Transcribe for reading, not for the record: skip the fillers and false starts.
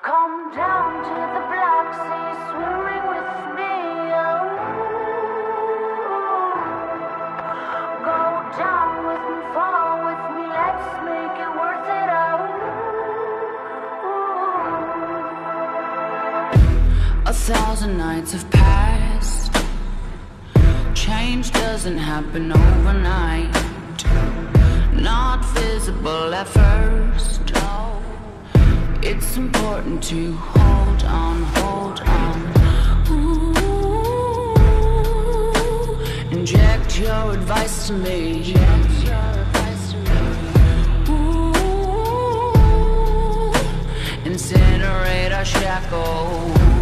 Come down to the Black Sea, swimming with me. Oh, go down with me, fall with me. Let's make it worth it. Oh, 1,000 nights have passed. Change doesn't happen overnight. Not visible at first. No. It's important to hold on, hold on. Ooh, inject your advice to me. Ooh, incinerate our shackles.